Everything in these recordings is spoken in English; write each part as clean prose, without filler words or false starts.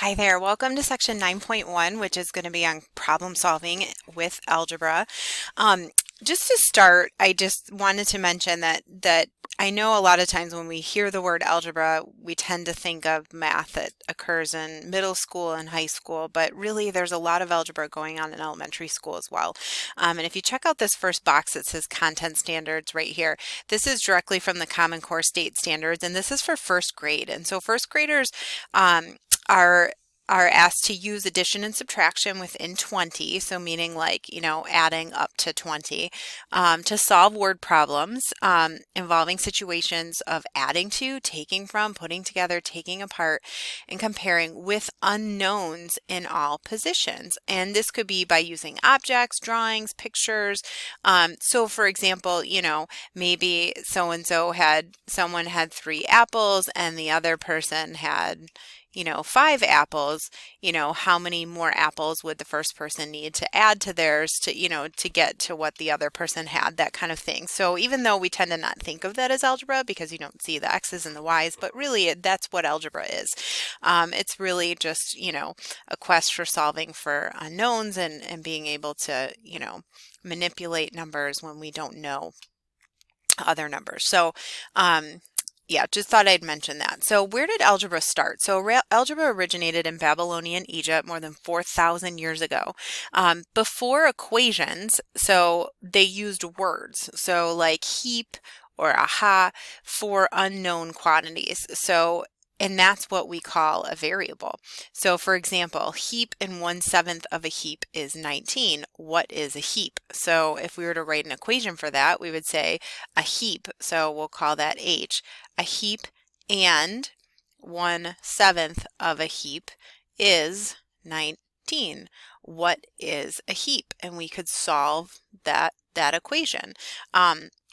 Hi there, welcome to section 9.1, which is going to be on problem solving with algebra. Um, just to start, I just wanted to mention that I know a lot of times when we hear the word algebra, we tend to think of math that occurs in middle school and high school, but really there's a lot of algebra going on in elementary school as well. And if you check out this first box that says content standards right here, this is directly from the Common Core State Standards, and this is for first grade. And so first graders are asked to use addition and subtraction within 20, so meaning like, adding up to 20, to solve word problems involving situations of adding to, taking from, putting together, taking apart, and comparing with unknowns in all positions. And this could be by using objects, drawings, pictures. So for example, maybe someone had 3 apples and the other person had 5 apples. How many more apples would the first person need to add to theirs to get to what the other person had, that kind of thing. So even though we tend to not think of that as algebra because you don't see the x's and the y's, but really that's what algebra is. It's really just, a quest for solving for unknowns and being able to, manipulate numbers when we don't know other numbers. So, yeah, just thought I'd mention that. So where did algebra start? So algebra originated in Babylonian Egypt more than 4,000 years ago. Before equations, so they used words. So like heap or aha for unknown quantities. And that's what we call a variable. So for example, heap in 1/7 of a heap is 19. What is a heap? So if we were to write an equation for that, we would say a heap, so we'll call that H. A heap and 1/7 of a heap is 19. What is a heap? And we could solve that equation.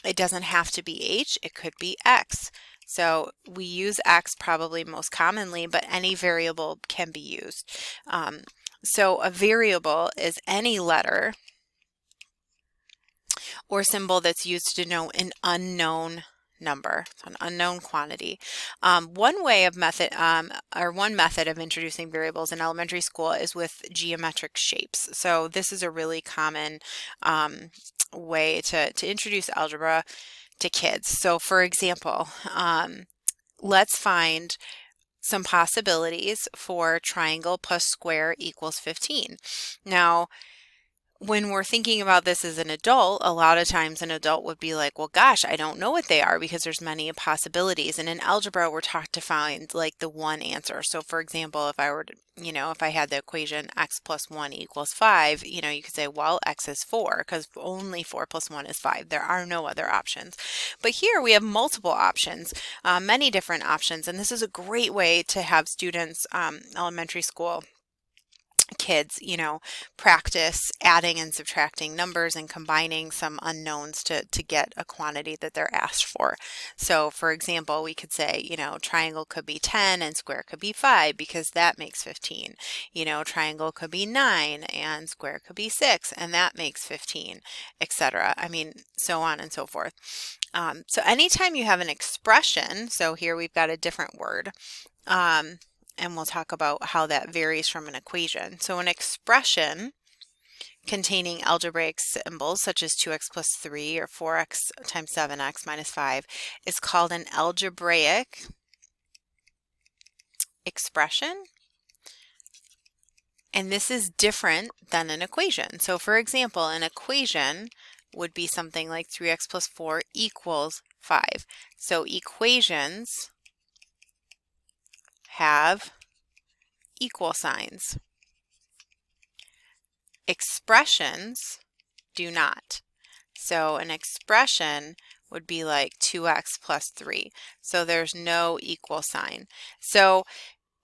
It doesn't have to be H, it could be X. So we use X probably most commonly, but any variable can be used. So a variable is any letter or symbol that's used to denote an unknown number, so an unknown quantity. One method of introducing variables in elementary school is with geometric shapes. So this is a really common way to introduce algebra to kids. So for example, let's find some possibilities for triangle plus square equals 15. Now, when we're thinking about this as an adult, a lot of times an adult would be like, well, gosh, I don't know what they are because there's many possibilities. And in algebra, we're taught to find like the one answer. So for example, if I were to, if I had the equation x plus 1 equals 5, you could say, well, x is 4 because only 4 plus 1 is 5. There are no other options. But here we have multiple options, many different options. And this is a great way to have students, elementary school kids, practice adding and subtracting numbers and combining some unknowns to get a quantity that they're asked for. So for example, we could say, triangle could be 10 and square could be 5 because that makes 15. Triangle could be 9 and square could be 6 and that makes 15, etc. I mean, so on and so forth. So anytime you have an expression, so here we've got a different word, and we'll talk about how that varies from an equation. So an expression containing algebraic symbols such as 2x plus 3 or 4x times 7x minus 5 is called an algebraic expression. And this is different than an equation. So for example, an equation would be something like 3x plus 4 equals 5. So equations have equal signs. Expressions do not. So an expression would be like 2x plus 3. So there's no equal sign. So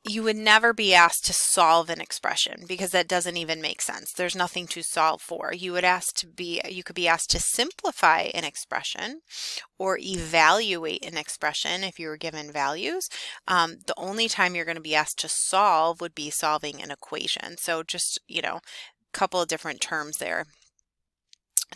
you would never be asked to solve an expression because that doesn't even make sense. There's nothing to solve for. You could be asked to simplify an expression or evaluate an expression if you were given values. The only time you're going to be asked to solve would be solving an equation. So just, a couple of different terms there.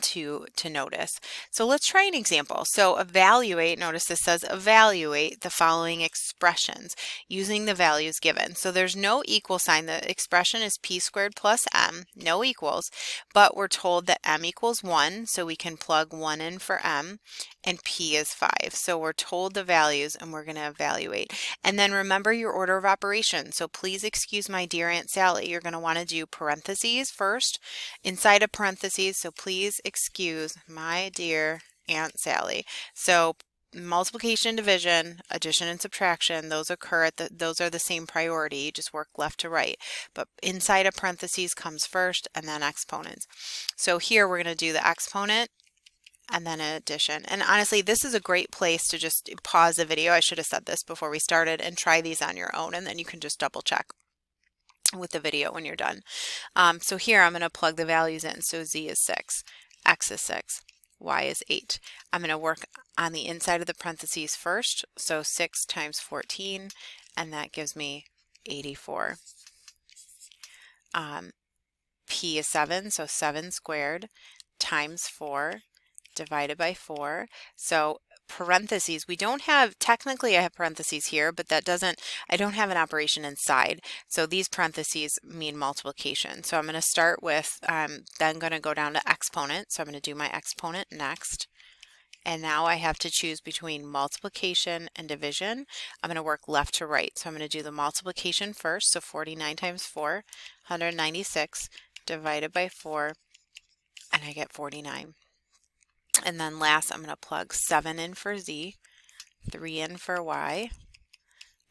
to notice. So let's try an example. So evaluate, notice this says evaluate the following expressions using the values given. So there's no equal sign. The expression is p squared plus m, no equals, but we're told that m equals 1, so we can plug 1 in for m, and p is 5. So we're told the values and we're going to evaluate. And then remember your order of operation. So please excuse my dear Aunt Sally. You're going to want to do parentheses first inside of parentheses, so please excuse my dear Aunt Sally. So multiplication, division, addition, and subtraction, those occur at those are the same priority. You just work left to right. But inside of parentheses comes first and then exponents. So here we're going to do the exponent and then an addition. And honestly, this is a great place to just pause the video. I should have said this before we started, and try these on your own, and then you can just double check with the video when you're done. So here I'm going to plug the values in. So z is 6, x is 6, y is 8. I'm going to work on the inside of the parentheses first. So 6 times 14, and that gives me 84. P is 7, so 7 squared times 4 divided by 4. So parentheses, we don't have, technically I have parentheses here, but that doesn't, I don't have an operation inside. So these parentheses mean multiplication. So I'm going to start with, then going to go down to exponent. So I'm going to do my exponent next. And now I have to choose between multiplication and division. I'm going to work left to right. So I'm going to do the multiplication first. So 49 times 4, 196 divided by 4, and I get 49. And then last, I'm going to plug 7 in for z, 3 in for y.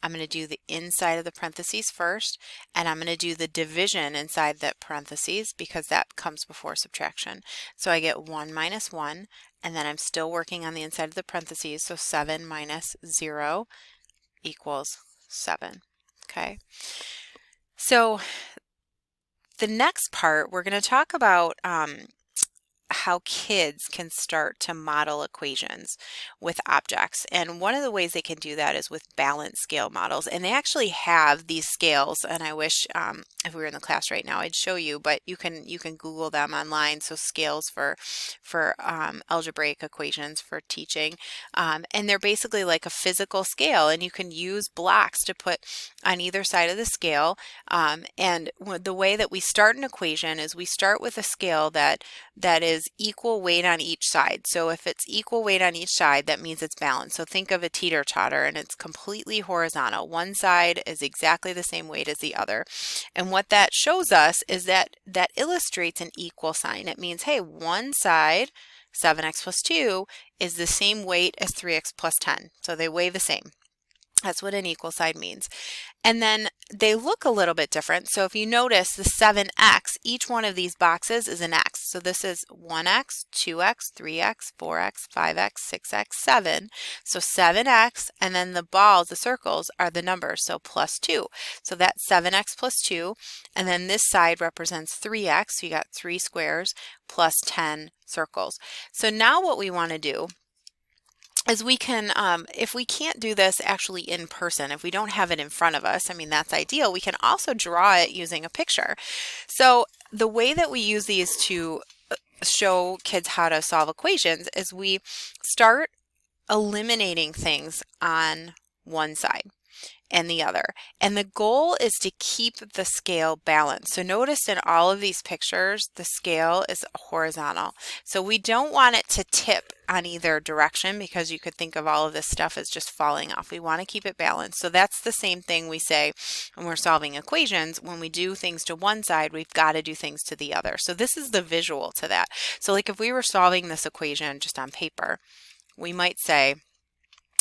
I'm going to do the inside of the parentheses first, and I'm going to do the division inside the parentheses because that comes before subtraction. So I get 1 minus 1, and then I'm still working on the inside of the parentheses, so 7 minus 0 equals 7. Okay. So the next part, we're going to talk about how kids can start to model equations with objects. And one of the ways they can do that is with balance scale models. And they actually have these scales, and I wish if we were in the class right now I'd show you, but you can Google them online. So scales for algebraic equations for teaching. And they're basically like a physical scale, and you can use blocks to put on either side of the scale. And the way that we start an equation is we start with a scale that is equal weight on each side. So if it's equal weight on each side, that means it's balanced. So think of a teeter-totter, and it's completely horizontal. One side is exactly the same weight as the other. And what that shows us is that illustrates an equal sign. It means, hey, one side, 7x plus 2, is the same weight as 3x plus 10. So they weigh the same. That's what an equal sign means. And then they look a little bit different. So if you notice the 7x, each one of these boxes is an x. So this is 1x, 2x, 3x, 4x, 5x, 6x, 7. So 7x, and then the balls, the circles, are the numbers, so plus 2. So that's 7x plus 2, and then this side represents 3x, so you got 3 squares plus 10 circles. So now what we want to do is we can, if we can't do this actually in person, if we don't have it in front of us, I mean, that's ideal, we can also draw it using a picture. So the way that we use these to show kids how to solve equations is we start eliminating things on one side and the other. And the goal is to keep the scale balanced. So notice in all of these pictures, the scale is horizontal. So we don't want it to tip on either direction, because you could think of all of this stuff as just falling off. We want to keep it balanced. So that's the same thing we say when we're solving equations. When we do things to one side, we've got to do things to the other. So this is the visual to that. So like if we were solving this equation just on paper, we might say,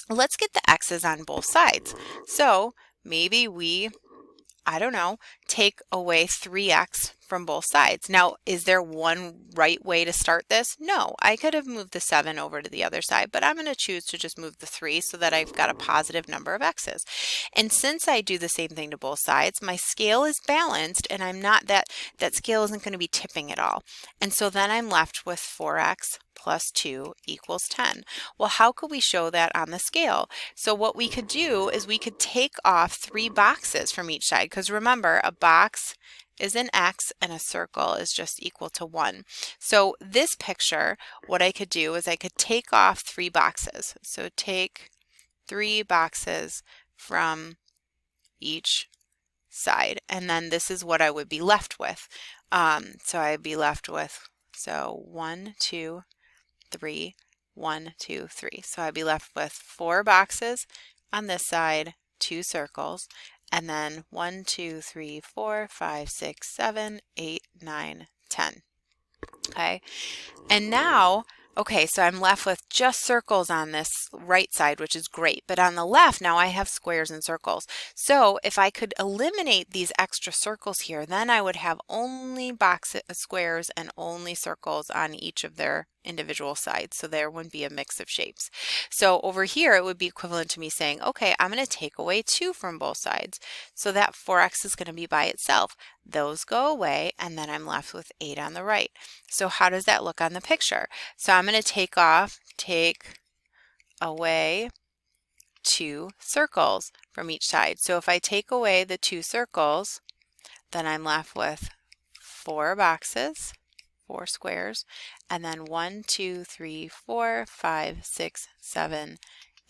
let's get the x's on both sides. So maybe we, I don't know, take away 3x from both sides. Now, is there one right way to start this? No, I could have moved the 7 over to the other side, but I'm going to choose to just move the 3 so that I've got a positive number of x's. And since I do the same thing to both sides, my scale is balanced, and I'm not, that scale isn't going to be tipping at all. And so then I'm left with 4x plus 2 equals 10. Well, how could we show that on the scale? So what we could do is we could take off 3 boxes from each side, because remember, a box is an x and a circle is just equal to 1. So this picture, what I could do is I could take off 3 boxes. So take 3 boxes from each side, and then this is what I would be left with. So I'd be left with, so 1, 2, 3, 1, 2, 3. So I'd be left with 4 boxes on this side, 2 circles, and then 1, 2, 3, 4, 5, 6, 7, 8, 9, 10. Okay, and now, okay, so I'm left with just circles on this right side, which is great. But on the left, now I have squares and circles. So if I could eliminate these extra circles here, then I would have only squares and only circles on each of their individual sides. So there wouldn't be a mix of shapes. So over here, it would be equivalent to me saying, okay, I'm going to take away 2 from both sides. So that 4x is going to be by itself. Those go away, and then I'm left with 8 on the right. So how does that look on the picture? So I'm going to take away 2 circles from each side. So if I take away the 2 circles, then I'm left with 4 boxes, 4 squares, and then 1, 2, 3, 4, 5, 6, 7,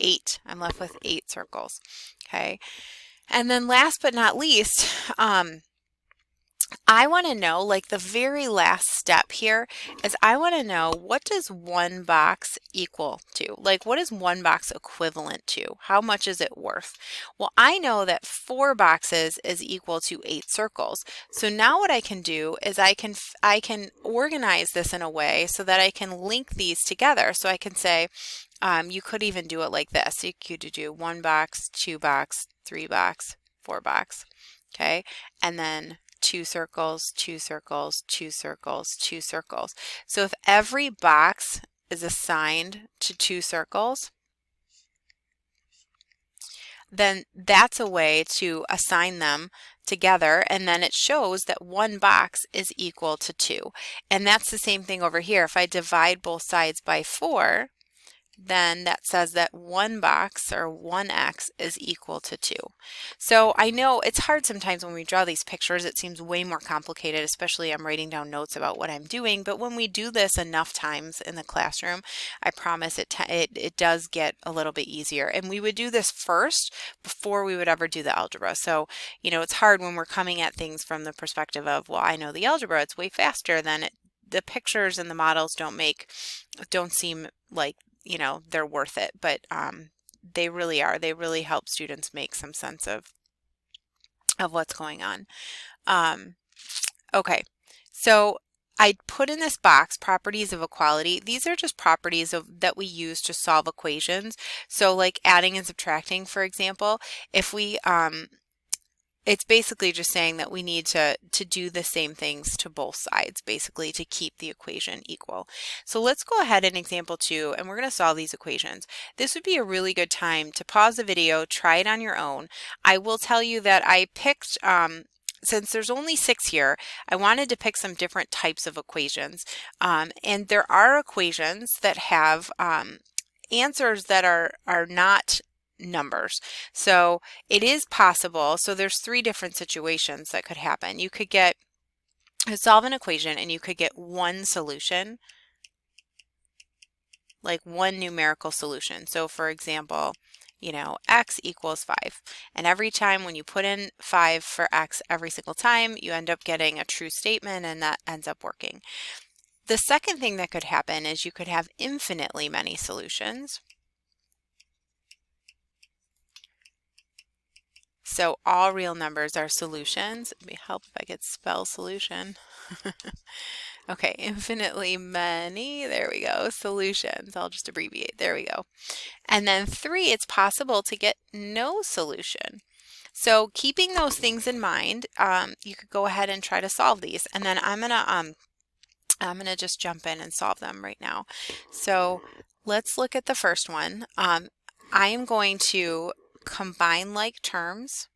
8. I'm left with 8 circles. Okay. And then last but not least, I want to know, like the very last step here is I want to know, what does 1 box equal to? Like, what is 1 box equivalent to? How much is it worth? Well, I know that 4 boxes is equal to 8 circles. So now what I can do is I can organize this in a way so that I can link these together. So I can say, you could even do it like this. You could do 1 box, 2 box, 3 box, 4 box. Okay, and then 2 circles, 2 circles, 2 circles, 2 circles. So if every box is assigned to 2 circles, then that's a way to assign them together, and then it shows that 1 box is equal to 2. And that's the same thing over here. If I divide both sides by 4, then that says that 1 box, or 1x, is equal to 2. So I know it's hard sometimes when we draw these pictures. It seems way more complicated, especially I'm writing down notes about what I'm doing. But when we do this enough times in the classroom, I promise it does get a little bit easier. And we would do this first before we would ever do the algebra. So, you know, it's hard when we're coming at things from the perspective of, well, I know the algebra, it's way faster than the pictures and the models don't seem like, you know, they're worth it, but they really are. They really help students make some sense of what's going on. Okay, so I put in this box properties of equality. These are just properties that we use to solve equations. So like adding and subtracting, for example, if we it's basically just saying that we need to do the same things to both sides, basically, to keep the equation equal. So let's go ahead in example 2, and we're going to solve these equations. This would be a really good time to pause the video, try it on your own. I will tell you that I picked, since there's only 6 here, I wanted to pick some different types of equations. And there are equations that have answers that are not numbers. So it is possible. So there's 3 different situations that could happen. You could solve an equation and you could get 1 solution, like 1 numerical solution. So for example, you know, x equals 5. And every time when you put in 5 for x every single time, you end up getting a true statement, and that ends up working. The second thing that could happen is you could have infinitely many solutions. So all real numbers are solutions. It would help if I could spell solution. Okay, infinitely many, there we go, solutions. I'll just abbreviate, there we go. And then 3, it's possible to get no solution. So keeping those things in mind, you could go ahead and try to solve these. And then I'm gonna just jump in and solve them right now. So let's look at the first one. I am going to combine like terms,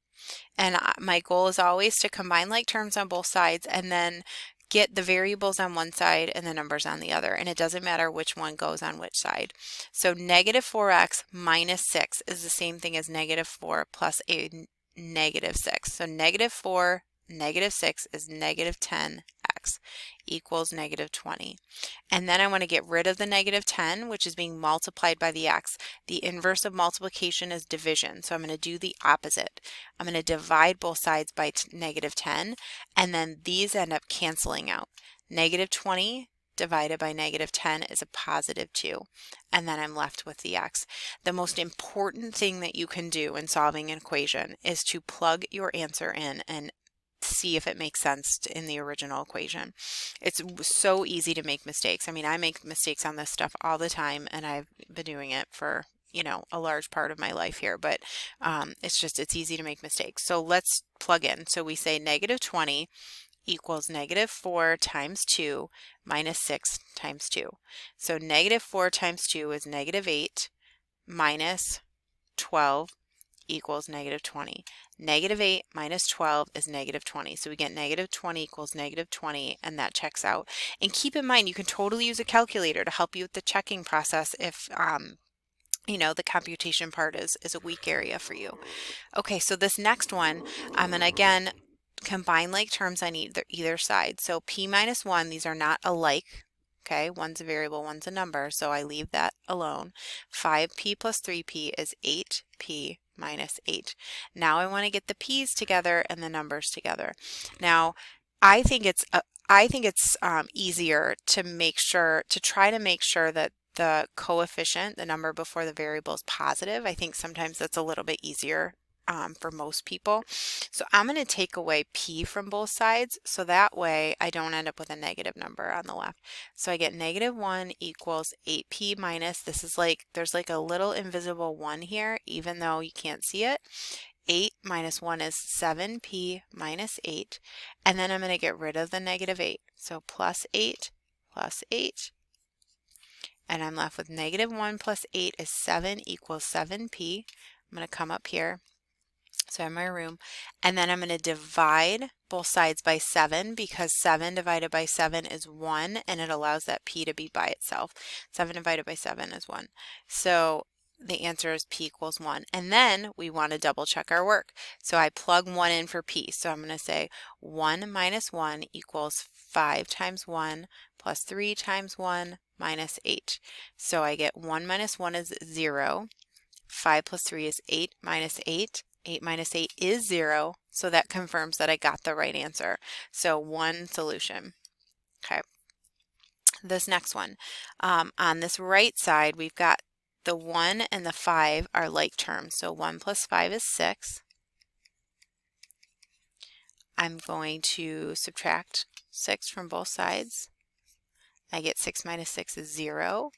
and my goal is always to combine like terms on both sides and then get the variables on one side and the numbers on the other, and it doesn't matter which one goes on which side. So negative 4x minus 6 is the same thing as negative 4 plus a negative 6. So negative 4 negative 6 is negative 10x equals negative 20. And then I want to get rid of the negative 10, which is being multiplied by the x. The inverse of multiplication is division, so I'm going to do the opposite. I'm going to divide both sides by negative 10, and then these end up canceling out. Negative 20 divided by negative 10 is a positive 2, and then I'm left with the x. The most important thing that you can do in solving an equation is to plug your answer in and see if it makes sense in the original equation. It's so easy to make mistakes. I mean, I make mistakes on this stuff all the time, and I've been doing it for, you know, a large part of my life here, but it's easy to make mistakes. So let's plug in. So we say negative 20 equals negative 4 times 2 minus 6 times 2. So negative 4 times 2 is negative 8 minus 12 equals negative 20. Negative 8 minus 12 is negative 20. So we get negative 20 equals negative 20, and that checks out. And keep in mind, you can totally use a calculator to help you with the checking process if you know, the computation part is a weak area for you. Okay, so this next one, I'm going to again combine like terms on either side. So p minus 1, these are not alike. Okay, one's a variable, one's a number, so I leave that alone. 5p plus 3p is 8p minus 8. Now I want to get the p's together and the numbers together. Now, I think it's easier to try to make sure that the coefficient, the number before the variable, is positive. I think sometimes that's a little bit easier for most people. So I'm going to take away p from both sides, so that way I don't end up with a negative number on the left. So I get negative 1 equals 8p minus, this is like, there's like a little invisible 1 here, even though you can't see it. 8 minus 1 is 7p minus 8, and then I'm going to get rid of the negative 8. So plus 8, and I'm left with negative 1 plus 8 is 7 equals 7p. I'm going to come up here. So I have my room, and then I'm going to divide both sides by 7, because 7 divided by 7 is 1, and it allows that p to be by itself. 7 divided by 7 is 1. So the answer is p equals 1. And then we want to double check our work. So I plug 1 in for p. So I'm going to say 1 minus 1 equals 5 times 1 plus 3 times 1 minus 8. So I get 1 minus 1 is 0. 5 plus 3 is 8 minus 8. 8 minus 8 is 0, so that confirms that I got the right answer. So one solution. Okay. This next one, on this right side, we've got the 1 and the 5 are like terms. So 1 plus 5 is 6. I'm going to subtract 6 from both sides. I get 6 minus 6 is 0.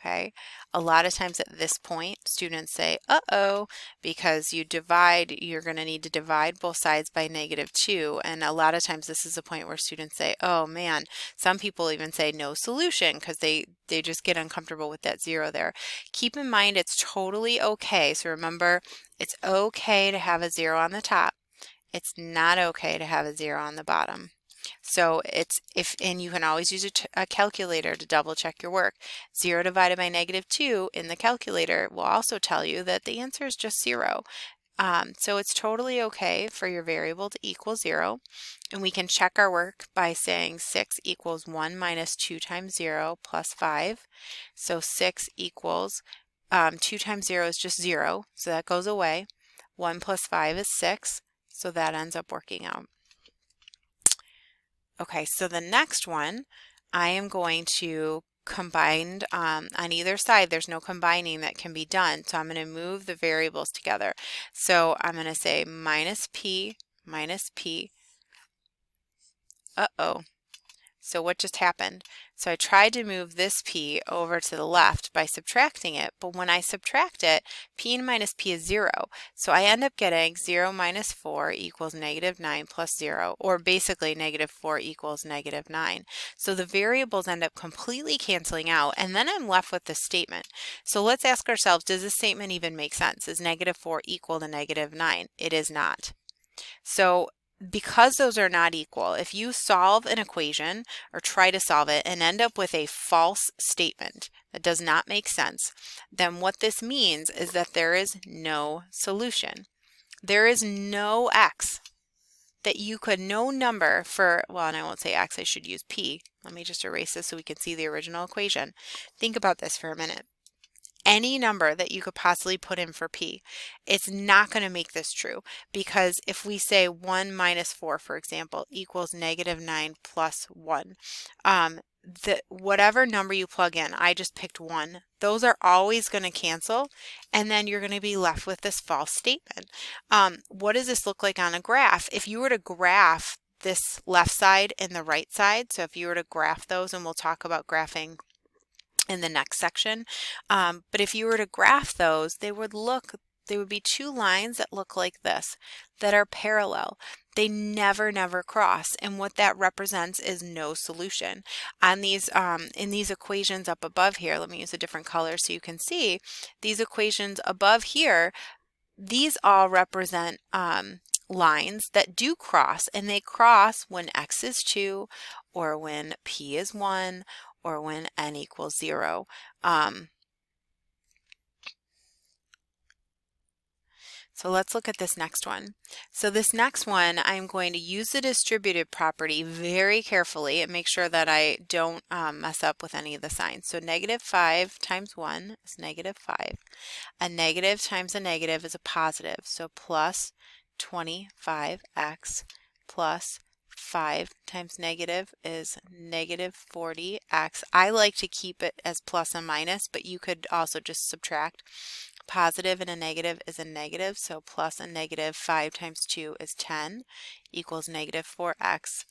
Okay, a lot of times at this point, students say, uh-oh, because you're going to need to divide both sides by negative 2. And a lot of times this is a point where students say, oh man, some people even say no solution, because they just get uncomfortable with that 0 there. Keep in mind, it's totally okay. So remember, it's okay to have a 0 on the top. It's not okay to have a 0 on the bottom. So and you can always use a calculator to double check your work. 0 divided by negative 2 in the calculator will also tell you that the answer is just 0. So it's totally okay for your variable to equal 0. And we can check our work by saying 6 equals 1 minus 2 times 0 plus 5. So 6 equals, 2 times 0 is just 0, so that goes away. 1 plus 5 is 6, so that ends up working out. Okay, so the next one, I am going to combine on either side. There's no combining that can be done, so I'm going to move the variables together. So I'm going to say minus p. Uh-oh. So what just happened? So I tried to move this p over to the left by subtracting it, but when I subtract it, p minus p is 0. So I end up getting 0 minus 4 equals negative 9 plus 0, or basically negative 4 equals negative 9. So the variables end up completely canceling out, and then I'm left with this statement. So let's ask ourselves, does this statement even make sense? Is negative 4 equal to negative 9? It is not. So because those are not equal, if you solve an equation or try to solve it and end up with a false statement that does not make sense, then what this means is that there is no solution. There is no x. that you could, no number for, well, and I won't say x, I should use p. Let me just erase this so we can see the original equation. Think about this for a minute. Any number that you could possibly put in for p, it's not going to make this true, because if we say 1 minus 4, for example, equals -9 plus 1, whatever number you plug in, I just picked 1, those are always going to cancel, and then you're going to be left with this false statement. What does this look like on a graph? If you were to graph this left side and the right side, so if you were to graph those, and we'll talk about graphing in the next section, but if you were to graph those, they would be two lines that look like this, that are parallel. They never cross, and what that represents is no solution. On these in these equations up above here, let me use a different color so you can see these equations above here. These all represent lines that do cross, and they cross when x is 2, or when p is 1, or when n equals 0. So let's look at this next one. So this next one, I'm going to use the distributive property very carefully and make sure that I don't mess up with any of the signs. So -5 times 1 is -5. A negative times a negative is a positive. So plus 25x plus 5 times negative is -40x. I like to keep it as plus and minus, but you could also just subtract. Positive and a negative is a negative, so plus a -5 times 2 is 10 equals -4x.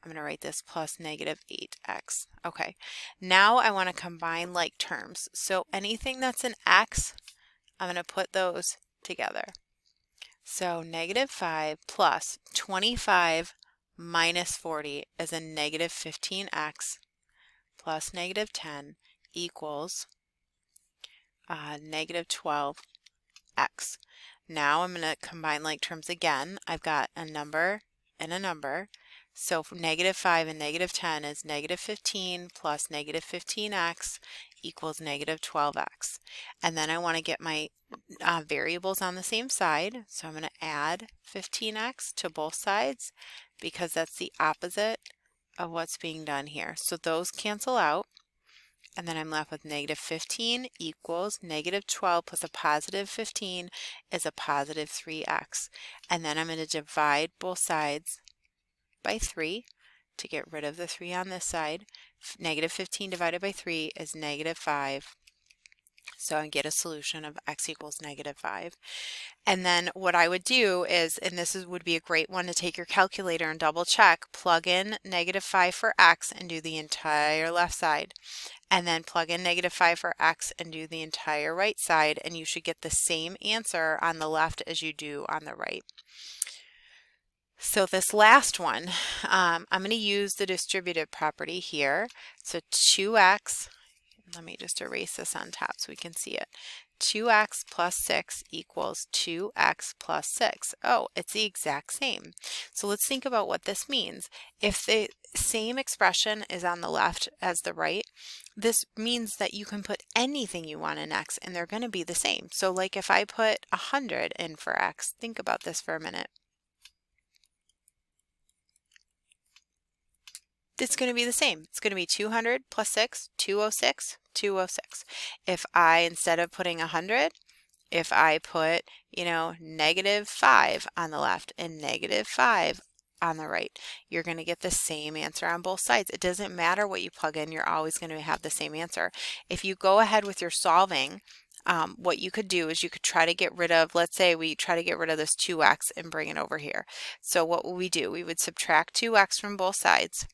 I'm going to write this plus -8x. Okay, now I want to combine like terms. So anything that's an x, I'm going to put those together. So -5 plus 25 minus 40 is a -15x plus -10 equals -12x. Now I'm going to combine like terms again. I've got a number and a number. So -5 and -10 is -15 plus -15x equals -12x. And then I want to get my variables on the same side. So I'm going to add 15x to both sides, because that's the opposite of what's being done here. So those cancel out. And then I'm left with -15 equals -12 plus a positive 15 is a positive 3x. And then I'm going to divide both sides by 3 to get rid of the 3 on this side. -15 divided by 3 is -5. So I get a solution of x equals -5. And then what I would do is, and would be a great one to take your calculator and double check, plug in -5 for x and do the entire left side. And then plug in -5 for x and do the entire right side, and you should get the same answer on the left as you do on the right. So this last one, I'm going to use the distributive property here. So 2x, let me just erase this on top so we can see it. 2x plus 6 equals 2x plus 6. Oh, it's the exact same. So let's think about what this means. If the same expression is on the left as the right, this means that you can put anything you want in x and they're going to be the same. So like if I put 100 in for x, think about this for a minute. It's going to be the same. It's going to be 200 plus 6, 206, 206. If I, instead of putting 100, if I put, -5 on the left and -5 on the right, you're going to get the same answer on both sides. It doesn't matter what you plug in, you're always going to have the same answer. If you go ahead with your solving, what you could do is you could try to get rid of, let's say we try to get rid of this 2x and bring it over here. So what would we do? We would subtract 2x from both sides.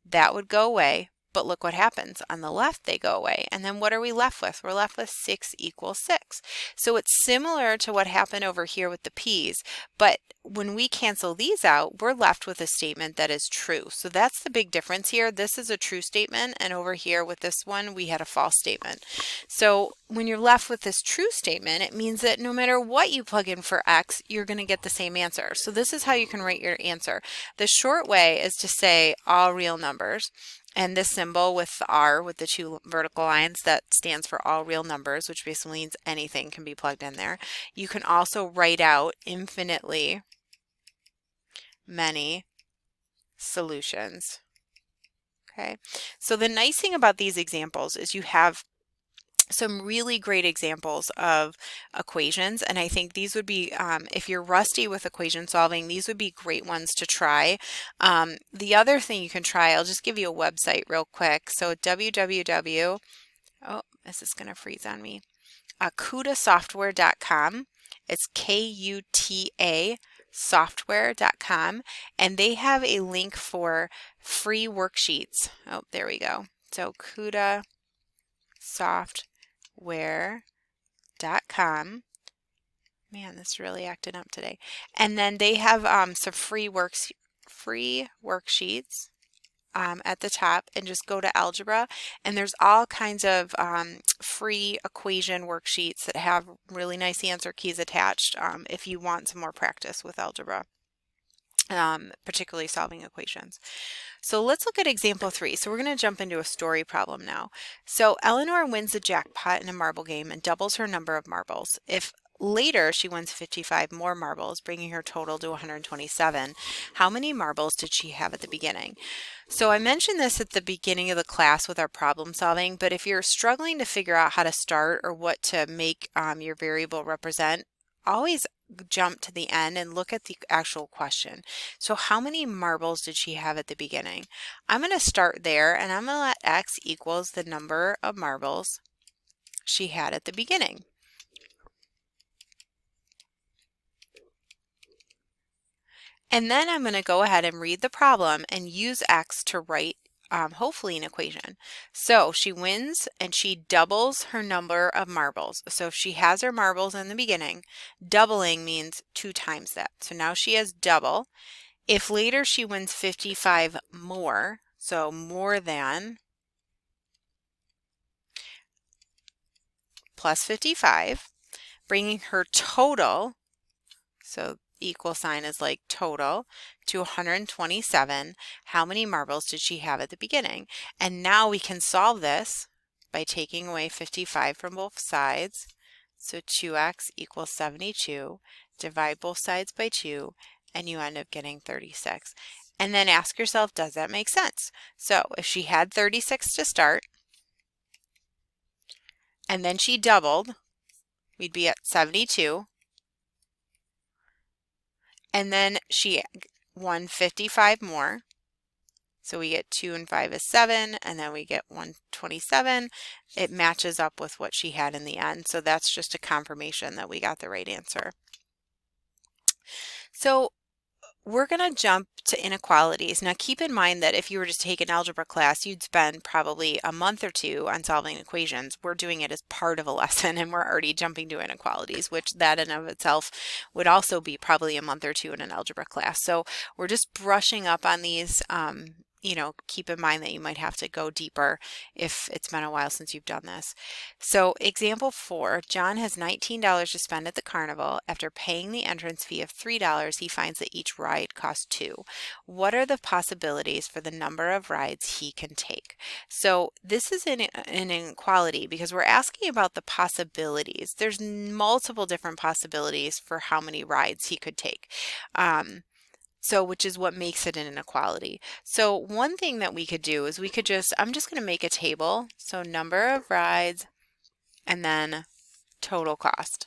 That would go away, but look what happens. On the left, they go away. And then what are we left with? We're left with 6 equals 6. So it's similar to what happened over here with the p's, but when we cancel these out, we're left with a statement that is true. So that's the big difference here. This is a true statement, and over here with this one, we had a false statement. So when you're left with this true statement, it means that no matter what you plug in for x, you're going to get the same answer. So this is how you can write your answer. The short way is to say all real numbers. And this symbol with the R with the two vertical lines, that stands for all real numbers, which basically means anything can be plugged in there. You can also write out infinitely many solutions. Okay, so the nice thing about these examples is you have some really great examples of equations, and I think these would be, if you're rusty with equation solving, these would be great ones to try. The other thing you can try, I'll just give you a website real quick. So www, oh, this is going to freeze on me, kutasoftware.com. It's KUTA software.com, and they have a link for free worksheets. Oh, there we go. So kutasoftware.com. Man, this really acted up today. And then they have some free worksheets at the top, and just go to algebra, and there's all kinds of free equation worksheets that have really nice answer keys attached if you want some more practice with algebra, particularly solving equations. So let's look at example 3. So we're going to jump into a story problem now. So Eleanor wins the jackpot in a marble game and doubles her number of marbles. If later she wins 55 more marbles, bringing her total to 127, how many marbles did she have at the beginning? So I mentioned this at the beginning of the class with our problem solving, but if you're struggling to figure out how to start or what to make your variable represent, always jump to the end and look at the actual question. So how many marbles did she have at the beginning? I'm going to start there, and I'm going to let x equals the number of marbles she had at the beginning. And then I'm going to go ahead and read the problem and use x to write hopefully an equation. So she wins and she doubles her number of marbles. So if she has her marbles in the beginning, doubling means 2 times that. So now she has double. If later she wins 55 more, so more than plus 55, bringing her total, so equal sign is like total, to 127. How many marbles did she have at the beginning? And now we can solve this by taking away 55 from both sides. So 2x equals 72. Divide both sides by 2, and you end up getting 36. And then ask yourself, does that make sense? So if she had 36 to start, and then she doubled, we'd be at 72. And then she won 55 more. So we get 2 and 5 is 7, and then we get 127. It matches up with what she had in the end. So that's just a confirmation that we got the right answer. So we're going to jump to inequalities. Now keep in mind that if you were to take an algebra class, you'd spend probably a month or 2 on solving equations. We're doing it as part of a lesson, and we're already jumping to inequalities, which that in of itself would also be probably a month or 2 in an algebra class. So we're just brushing up on these. You know, keep in mind that you might have to go deeper if it's been a while since you've done this. So example 4, John has $19 to spend at the carnival. After paying the entrance fee of $3, he finds that each ride costs 2. What are the possibilities for the number of rides he can take? So this is an inequality because we're asking about the possibilities. There's multiple different possibilities for how many rides he could take. So which is what makes it an inequality. So one thing that we could do is we could just, I'm just going to make a table. So number of rides and then total cost.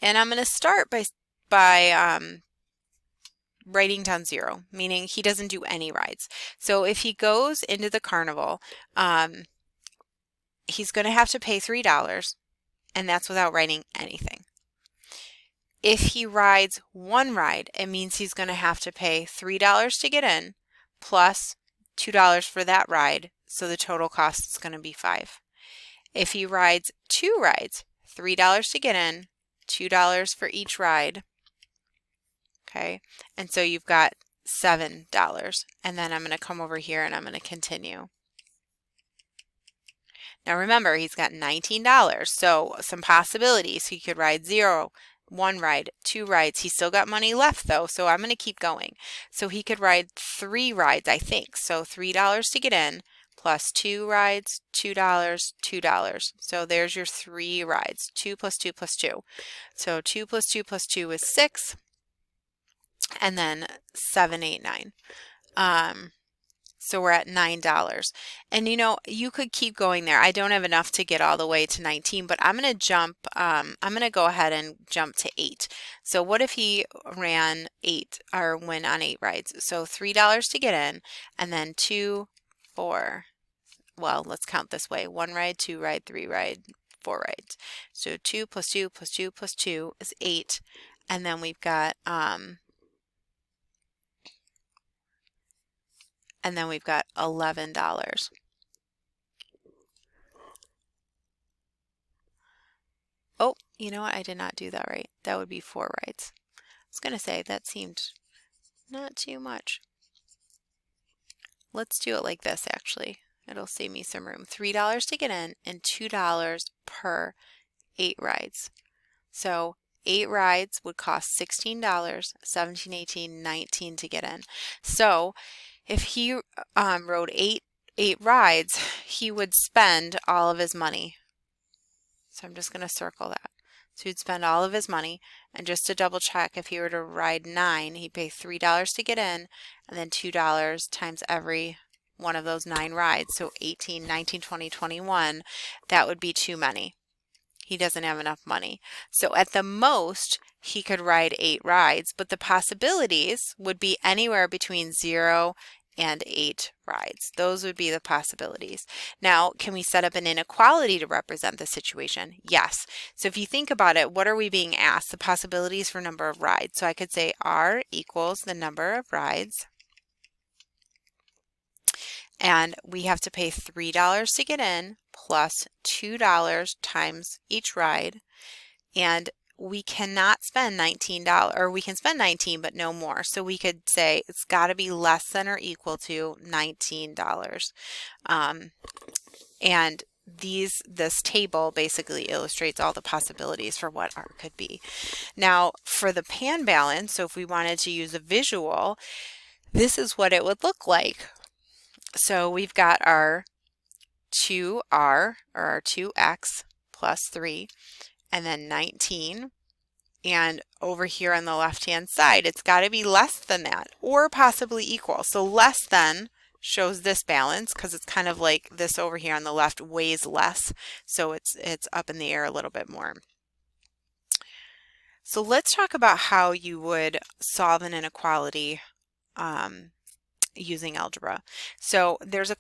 And I'm going to start by writing down 0, meaning he doesn't do any rides. So if he goes into the carnival, he's going to have to pay $3, and that's without writing anything. If he rides one ride, it means he's going to have to pay $3 to get in plus $2 for that ride, so the total cost is going to be 5. If he rides 2 rides, $3 to get in, $2 for each ride, okay, and so you've got $7. And then I'm going to come over here and I'm going to continue. Now remember, he's got $19, so some possibilities. He could ride 0, 1 ride, 2 rides. He's still got money left though, so I'm going to keep going. So he could ride 3 rides, I think. So $3 to get in, plus 2 rides, $2, $2. So there's your 3 rides, 2 plus 2 plus 2. So 2 plus 2 plus 2 is 6. and then 789. So we're at $9. And you know, you could keep going there. I don't have enough to get all the way to 19, but I'm going to jump, I'm going to go ahead and jump to 8. So what if he ran 8 or went on 8 rides? So $3 to get in, and then 2, 4, well, let's count this way. 1 ride, 2 ride, 3 ride, 4 rides. So 2 plus 2 plus 2 plus 2 is 8. And then we've got, $11. Oh, you know what? I did not do that right. That would be 4 rides. I was going to say that seemed not too much. Let's do it like this, actually. It'll save me some room. $3 to get in and $2 per 8 rides. So 8 rides would cost $16, 17, 18, 19 to get in. So if he rode eight rides, he would spend all of his money. So I'm just going to circle that. So he'd spend all of his money, and just to double check, if he were to ride 9, he'd pay $3 to get in, and then $2 times every one of those 9 rides. So 18, 19, 20, 21, that would be too many. He doesn't have enough money. So at the most, he could ride 8 rides, but the possibilities would be anywhere between 0 and 8 rides. Those would be the possibilities. Now, can we set up an inequality to represent the situation? Yes. So if you think about it, what are we being asked? The possibilities for number of rides. So I could say R equals the number of rides, and we have to pay $3 to get in plus $2 times each ride, and we cannot spend $19, or we can spend 19 but no more. So we could say it's got to be less than or equal to $19. And this table basically illustrates all the possibilities for what R could be. Now for the pan balance, so if we wanted to use a visual, this is what it would look like. So we've got our 2R, or our 2x plus 3, and then 19. And over here on the left-hand side, it's got to be less than that, or possibly equal. So less than shows this balance, because it's kind of like this over here on the left weighs less. So it's up in the air a little bit more. So let's talk about how you would solve an inequality using algebra. So there's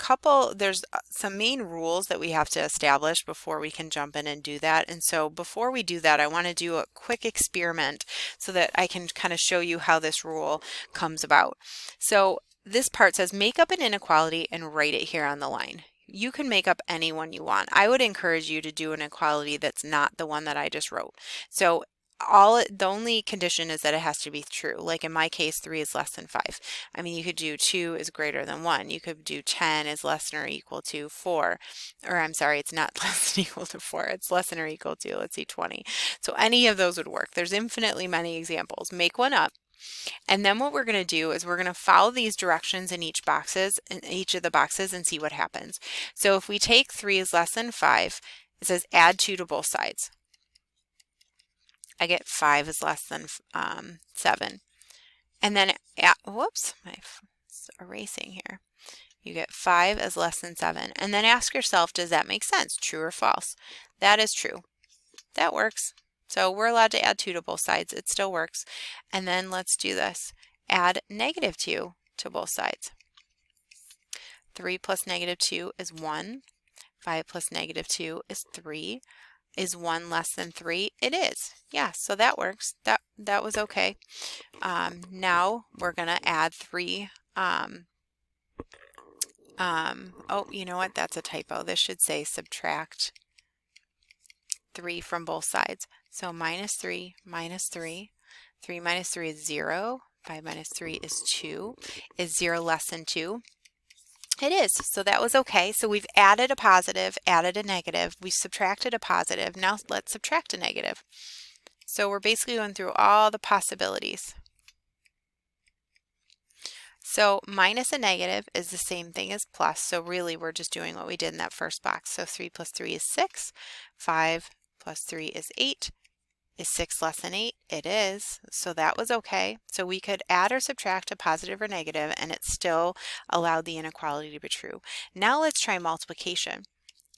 some main rules that we have to establish before we can jump in and do that. And so before we do that, I want to do a quick experiment so that I can kind of show you how this rule comes about. So this part says make up an inequality and write it here on the line. You can make up any one you want. I would encourage you to do an inequality that's not the one that I just wrote. So the only condition is that it has to be true. Like in my case, 3 is less than 5. I mean, you could do 2 is greater than 1. You could do 10 is less than or equal to 4. Or I'm sorry, it's not less than or equal to 4. It's less than or equal to, let's see, 20. So any of those would work. There's infinitely many examples. Make one up. And then what we're going to do is we're going to follow these directions in each of the boxes and see what happens. So if we take 3 is less than 5, it says add 2 to both sides. I get 5 is less than 7. And then, whoops, my erasing here. You get 5 is less than 7. And then ask yourself, does that make sense? True or false? That is true. That works. So we're allowed to add 2 to both sides. It still works. And then let's do this. Add negative 2 to both sides. 3 plus negative 2 is 1. 5 plus negative 2 is 3. Is 1 less than 3? It is. Yeah, so that works. That was okay. Now we're going to add 3. Oh, you know what? That's a typo. This should say subtract 3 from both sides. So minus 3 minus 3. 3 minus 3 is 0. 5 minus 3 is 2. Is 0 less than 2? It is. So that was okay. So we've added a positive, added a negative. We subtracted a positive. Now let's subtract a negative. So we're basically going through all the possibilities. So minus a negative is the same thing as plus. So really we're just doing what we did in that first box. So 3 plus 3 is 6. 5 plus 3 is 8. Is 6 less than 8? It is. So that was okay. So we could add or subtract a positive or negative, and it still allowed the inequality to be true. Now let's try multiplication.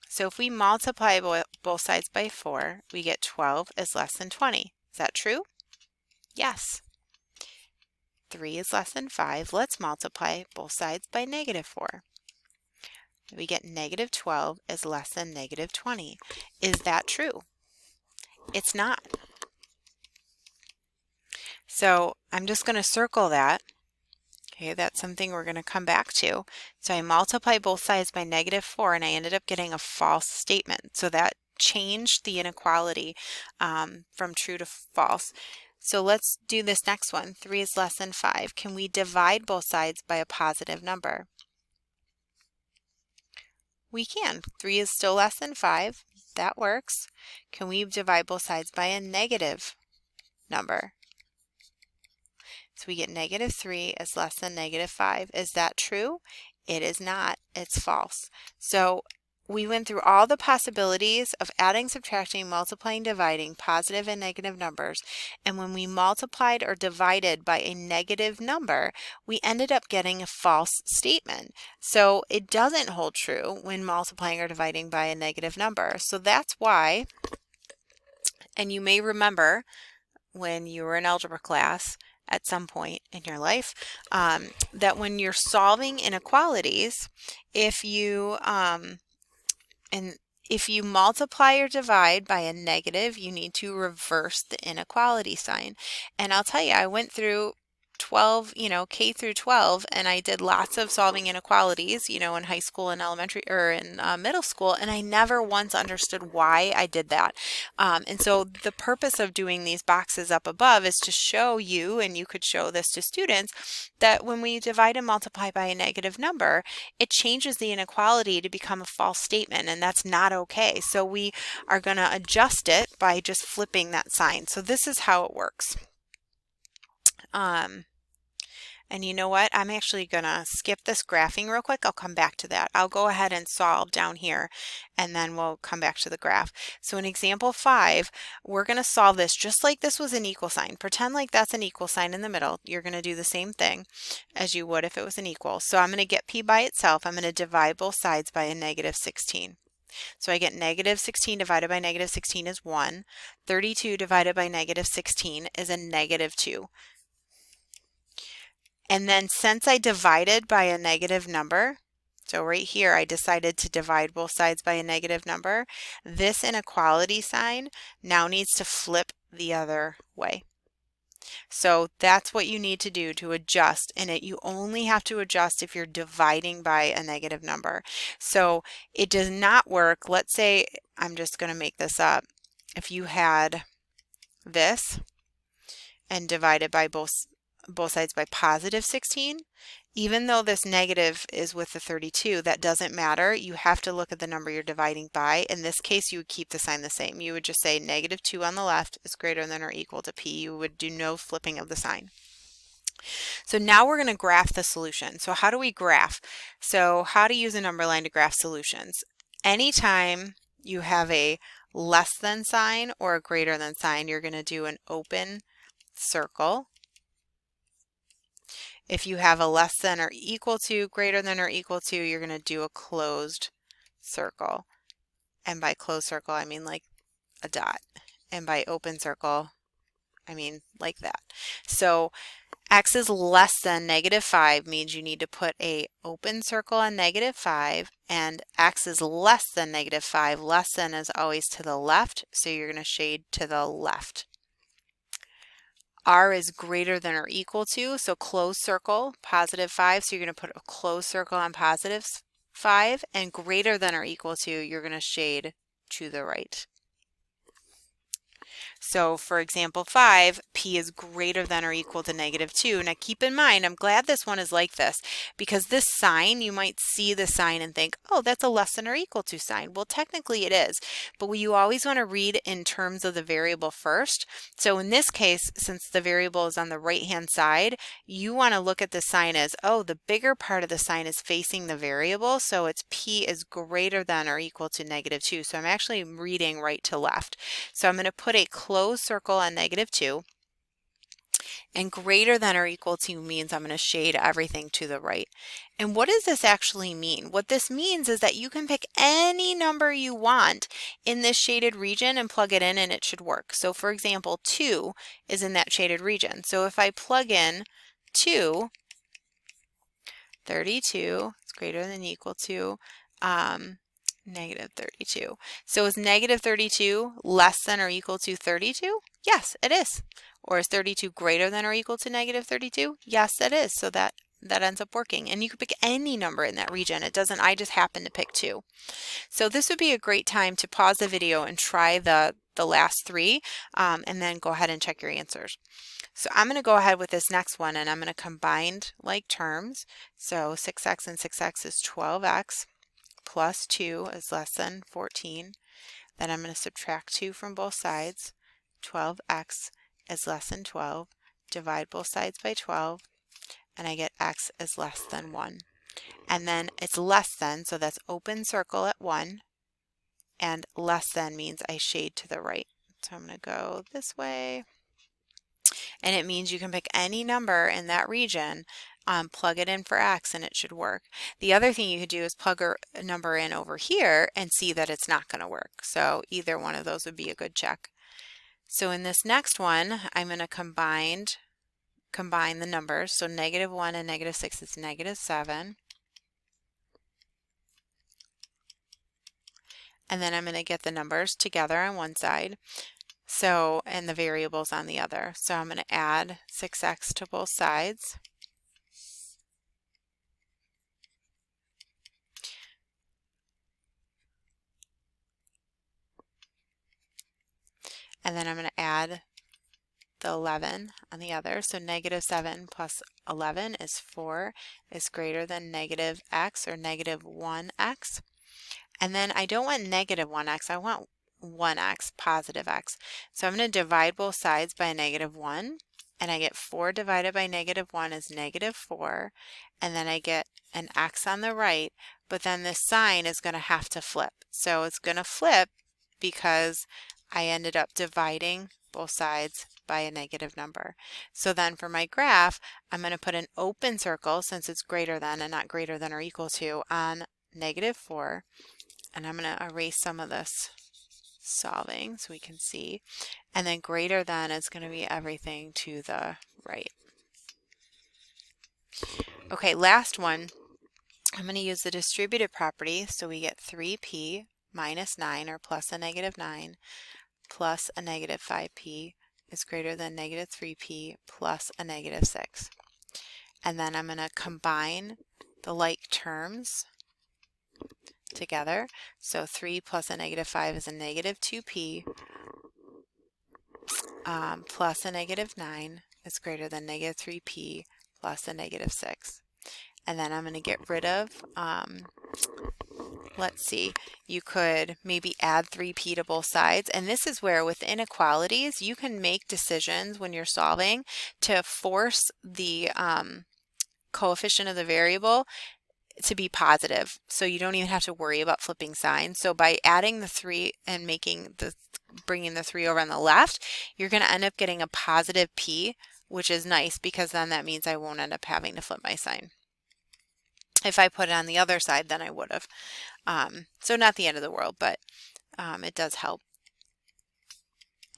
So if we multiply both sides by 4, we get 12 is less than 20. Is that true? Yes. 3 is less than 5. Let's multiply both sides by negative 4. We get negative 12 is less than negative 20. Is that true? It's not. So I'm just going to circle that. Okay, that's something we're going to come back to. So I multiply both sides by negative 4, and I ended up getting a false statement. So that changed the inequality from true to false. So let's do this next one. 3 is less than 5. Can we divide both sides by a positive number? We can. 3 is still less than 5. That works. Can we divide both sides by a negative number? So we get negative 3 is less than negative 5. Is that true? It is not. It's false. So we went through all the possibilities of adding, subtracting, multiplying, dividing positive and negative numbers. And when we multiplied or divided by a negative number, we ended up getting a false statement. So it doesn't hold true when multiplying or dividing by a negative number. So that's why, and you may remember when you were in algebra class at some point in your life, that when you're solving inequalities, if you multiply or divide by a negative, you need to reverse the inequality sign. And I'll tell you, I went through 12, K through 12, and I did lots of solving inequalities, in high school and elementary or in middle school, and I never once understood why I did that. And so the purpose of doing these boxes up above is to show you, and you could show this to students, that when we divide and multiply by a negative number, it changes the inequality to become a false statement, and that's not okay. So we are going to adjust it by just flipping that sign. So this is how it works. And you know what? I'm actually going to skip this graphing real quick. I'll come back to that. I'll go ahead and solve down here, and then we'll come back to the graph. So in example 5, we're going to solve this just like this was an equal sign. Pretend like that's an equal sign in the middle. You're going to do the same thing as you would if it was an equal. So I'm going to get p by itself. I'm going to divide both sides by a negative 16. So I get negative 16 divided by negative 16 is 1. 32 divided by negative 16 is a negative 2. And then since I divided by a negative number, so right here I decided to divide both sides by a negative number, this inequality sign now needs to flip the other way. So that's what you need to do to adjust, and you only have to adjust if you're dividing by a negative number. So it does not work. Let's say, I'm just going to make this up, if you had this and divided by both sides by positive 16, even though this negative is with the 32, that doesn't matter. You have to look at the number you're dividing by. In this case, you would keep the sign the same. You would just say negative 2 on the left is greater than or equal to p. You would do no flipping of the sign. So now we're going to graph the solution. So how do we graph? So how to use a number line to graph solutions. Anytime you have a less than sign or a greater than sign, you're going to do an open circle. If you have a less than or equal to, greater than or equal to, you're going to do a closed circle. And by closed circle, I mean like a dot. And by open circle, I mean like that. So x is less than negative 5 means you need to put a open circle on negative 5, and x is less than negative 5. Less than is always to the left, so you're going to shade to the left. R is greater than or equal to, so closed circle, positive 5, so you're going to put a closed circle on positive 5, and greater than or equal to, you're going to shade to the right. So for example 5, p is greater than or equal to negative 2. Now keep in mind, I'm glad this one is like this, because this sign, you might see the sign and think, oh, that's a less than or equal to sign. Well, technically it is, but you always want to read in terms of the variable first. So in this case, since the variable is on the right-hand side, you want to look at the sign as, oh, the bigger part of the sign is facing the variable, so it's p is greater than or equal to negative 2. So I'm actually reading right to left. So I'm going to put a closed closed circle on -2. And greater than or equal to means I'm going to shade everything to the right. And what does this actually mean? What this means is that you can pick any number you want in this shaded region and plug it in and it should work. So for example, 2 is in that shaded region. So if I plug in 2, 32 is greater than or equal to -32. So is -32 less than or equal to 32? Yes, it is. Or is 32 greater than or equal to -32? Yes, it is. So that ends up working. And you can pick any number in that region. It doesn't, I just happen to pick 2. So this would be a great time to pause the video and try the last 3 and then go ahead and check your answers. So I'm going to go ahead with this next one and I'm going to combine like terms. So 6x and 6x is 12x plus 2 is less than 14. Then I'm going to subtract 2 from both sides. 12x is less than 12. Divide both sides by 12 and I get x is less than 1. And then it's less than, so that's open circle at 1. And less than means I shade to the right. So I'm going to go this way. And it means you can pick any number in that region, plug it in for x, and it should work. The other thing you could do is plug a number in over here and see that it's not going to work. So either one of those would be a good check. So in this next one, I'm going to combine the numbers. So -1 and -6 is -7. And then I'm going to get the numbers together on one side. So, and the variables on the other. So I'm going to add 6x to both sides. And then I'm going to add the 11 on the other. So -7 plus 11 is 4 is greater than -x or -1x. And then I don't want -1x, I want 1x, positive x. So I'm going to divide both sides by -1, and I get 4 divided by -1 is -4, and then I get an x on the right, but then this sign is going to have to flip. So it's going to flip because I ended up dividing both sides by a negative number. So then for my graph, I'm going to put an open circle, since it's greater than and not greater than or equal to, on -4. And I'm going to erase some of this solving so we can see. And then greater than is going to be everything to the right. Okay, last one. I'm going to use the distributive property. So we get 3p minus 9, or plus a -9, plus a -5p is greater than -3p plus a -6. And then I'm going to combine the like terms together. So 3 plus a -5 is a -2p plus a -9 is greater than -3p plus a -6. And then I'm going to get rid of, let's see, you could maybe add 3p to both sides. And this is where with inequalities, you can make decisions when you're solving to force the coefficient of the variable to be positive, so you don't even have to worry about flipping signs. So by adding the 3 and bringing the 3 over on the left, you're going to end up getting a positive p, which is nice because then that means I won't end up having to flip my sign. If I put it on the other side, then I would have. So not the end of the world, but it does help.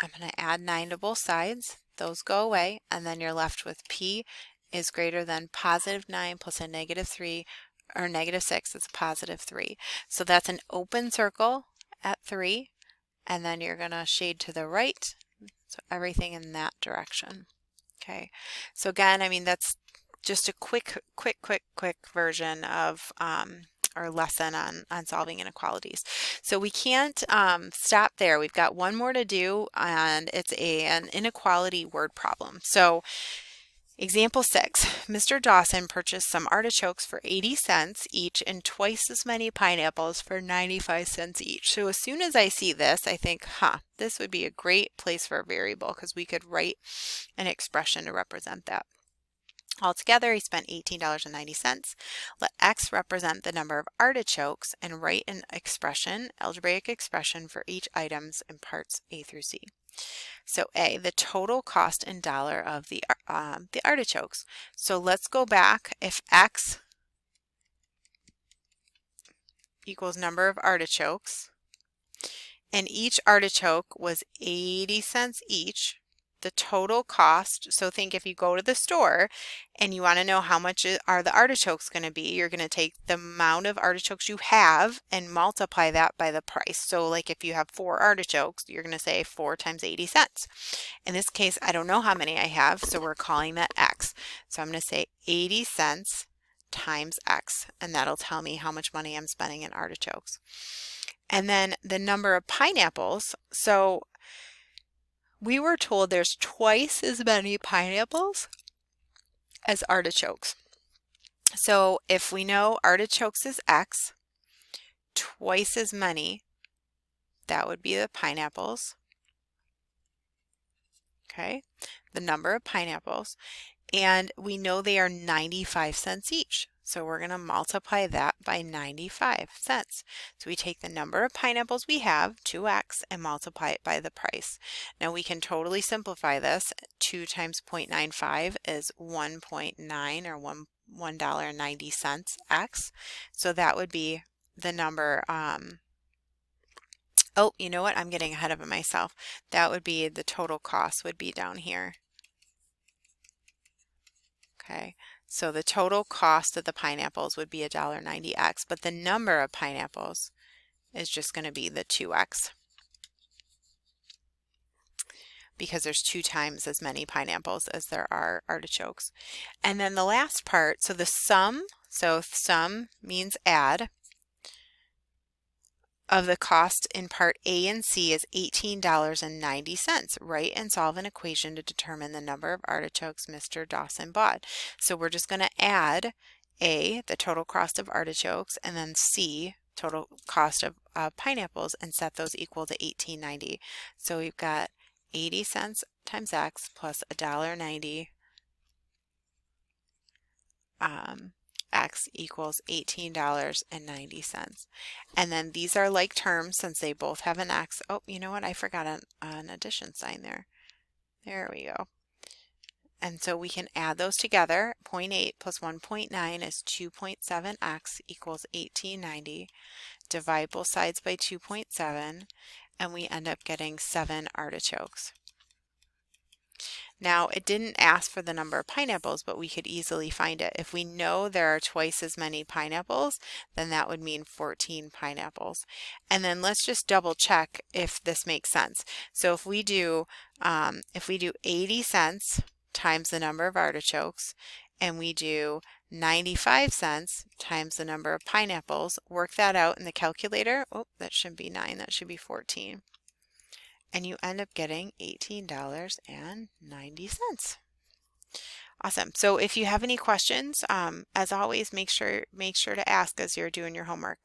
I'm going to add 9 to both sides. Those go away, and then you're left with p is greater than positive 9 plus a -3, or -6 is positive 3. So that's an open circle at 3, and then you're going to shade to the right, so everything in that direction. Okay, so again, I mean, that's just a quick version of our lesson on solving inequalities. So we can't stop there. We've got one more to do, and it's an inequality word problem. So example 6, Mr. Dawson purchased some artichokes for 80 cents each and twice as many pineapples for 95 cents each. So as soon as I see this, I think, this would be a great place for a variable because we could write an expression to represent that. Altogether, he spent $18.90. Let x represent the number of artichokes and write an expression, algebraic expression, for each items in parts A through C. So A, the total cost in dollar of the artichokes. So let's go back. If X equals number of artichokes, and each artichoke was 80 cents each, the total cost, so think if you go to the store and you want to know how much are the artichokes going to be, you're going to take the amount of artichokes you have and multiply that by the price. So like if you have 4 artichokes, you're going to say 4 times 80 cents. In this case, I don't know how many I have, so we're calling that X. So I'm going to say 80 cents times X, and that'll tell me how much money I'm spending in artichokes. And then the number of pineapples. So we were told there's twice as many pineapples as artichokes. So if we know artichokes is X, twice as many, that would be the pineapples. Okay, the number of pineapples. And we know they are 95 cents each. So we're going to multiply that by 95 cents. So we take the number of pineapples we have, 2x, and multiply it by the price. Now we can totally simplify this. 2 times 0.95 is 1.9 or $1.90 x. So that would be the number. Oh, you know what? I'm getting ahead of myself. That would be the total cost would be down here. Okay, so the total cost of the pineapples would be $1.90x, but the number of pineapples is just going to be the 2x because there's 2 times as many pineapples as there are artichokes. And then the last part, so the sum, so sum means add, of the cost in part A and C is $18.90. Write and solve an equation to determine the number of artichokes Mr. Dawson bought. So we're just going to add A, the total cost of artichokes, and then C, total cost of pineapples, and set those equal to $18.90. So we've got 80 cents times X plus $1.90. X equals $18.90. And then these are like terms since they both have an X. Oh, you know what? I forgot an addition sign there. There we go. And so we can add those together. 0.8 plus 1.9 is 2.7x equals 1890. Divide both sides by 2.7, and we end up getting 7 artichokes. Now, it didn't ask for the number of pineapples, but we could easily find it. If we know there are twice as many pineapples, then that would mean 14 pineapples. And then let's just double check if this makes sense. So if we do 80 cents times the number of artichokes, and we do 95 cents times the number of pineapples, work that out in the calculator. Oh, that shouldn't be 9, that should be 14. And you end up getting $18.90. Awesome. So if you have any questions, as always, make sure to ask as you're doing your homework.